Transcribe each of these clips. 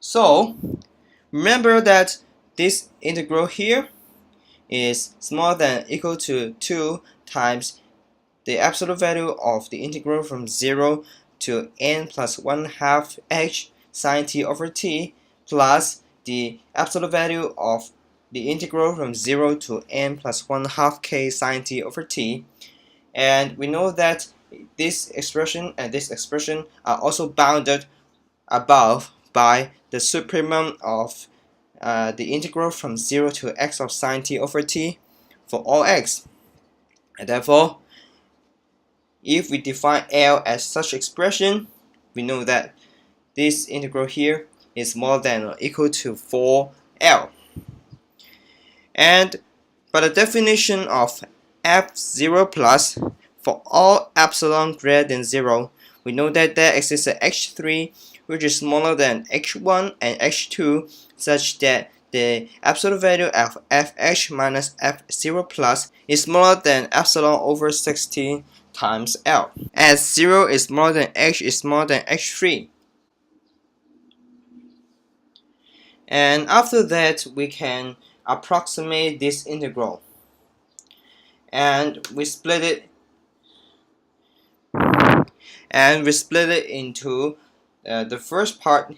So remember that this integral here is smaller than or equal to 2 times the absolute value of the integral from 0 to n plus 1/2 h sine t over t plus the absolute value of the integral from 0 to n plus 1/2 k sine t over t. And we know that this expression and this expression are also bounded above by the supremum of the integral from 0 to x of sine t over t for all x. And therefore, if we define L as such expression, we know that this integral here is more than or equal to 4L. And by the definition of f0 plus, for all epsilon greater than 0, we know that there exists a h3 which is smaller than h1 and h2 such that the absolute value of fh minus f0 plus is smaller than epsilon over 16 times L, as 0 is smaller than h is smaller than h3. And after that, we can approximate this integral, and we split it into the first part,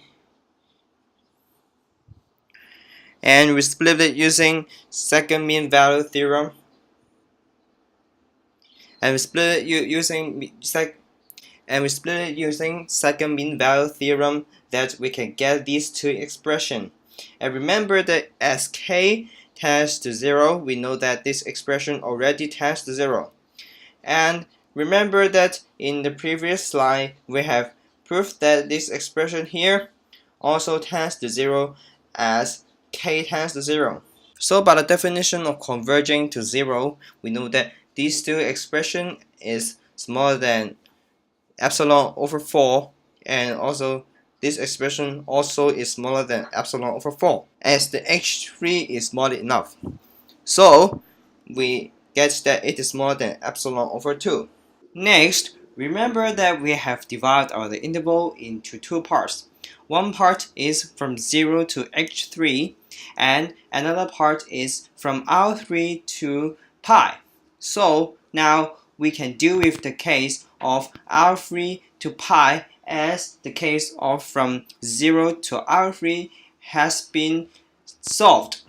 and we split it using second mean value theorem, and we split it using second mean value theorem, that we can get these two expressions. And remember that as k tends to 0, we know that this expression already tends to 0. And remember that in the previous slide we have proved that this expression here also tends to 0 as k tends to 0. So by the definition of converging to 0, we know that these two expressions is smaller than epsilon over 4, and also this expression also is smaller than epsilon over 4, as the h3 is small enough. So we get that it is smaller than epsilon over 2. Next, remember that we have divided our interval into two parts. One part is from 0 to h3, and another part is from r3 to pi. So now we can deal with the case of r3 to pi, as the case of from 0 to r3 has been solved.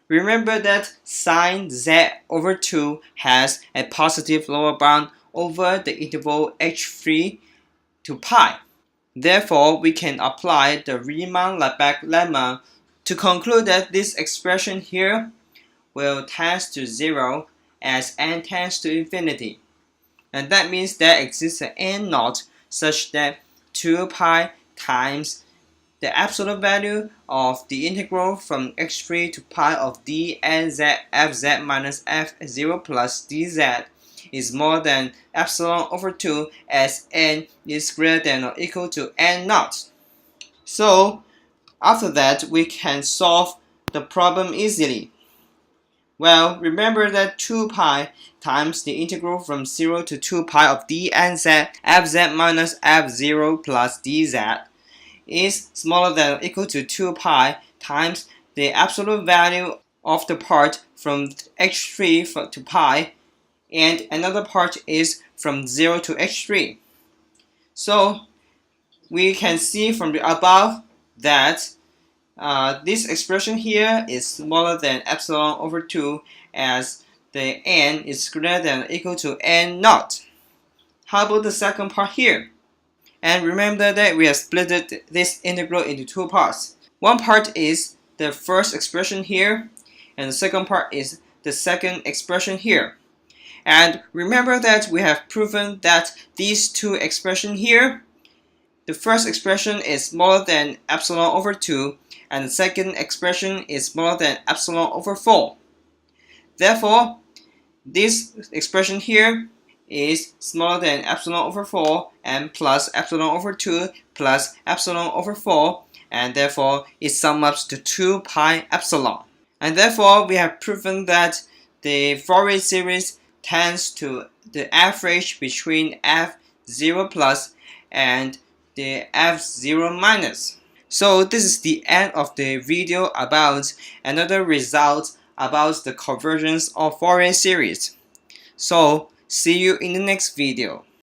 Remember that sine z over 2 has a positive lower bound over the interval h3 to pi. Therefore, we can apply the Riemann-Lebesgue lemma to conclude that this expression here will tend to 0 as n tends to infinity. And that means there exists an n naught such that 2 pi times the absolute value of the integral from h3 to pi of dnz fz minus f0 plus dz is more than epsilon over 2, as n is greater than or equal to n naught. So after that, we can solve the problem easily. Well, remember that 2 pi times the integral from 0 to 2 pi of dnz fz minus f0 plus dz is smaller than or equal to 2 pi times the absolute value of the part from h3 to pi, and another part is from 0 to h3. So we can see from the above that this expression here is smaller than epsilon over 2, as the n is greater than or equal to n naught. How about the second part here? And remember that we have split this integral into two parts. One part is the first expression here, and the second part is the second expression here. And remember that we have proven that these two expressions here, the first expression is smaller than epsilon over 2, and the second expression is smaller than epsilon over 4. Therefore, this expression here is smaller than epsilon over 4 and plus epsilon over 2 plus epsilon over 4, and therefore it sums up to 2 pi epsilon. And therefore we have proven that the Fourier series tends to the average between f0 plus and the f0 minus. So this is the end of the video about another result about the convergence of Fourier series. So see you in the next video.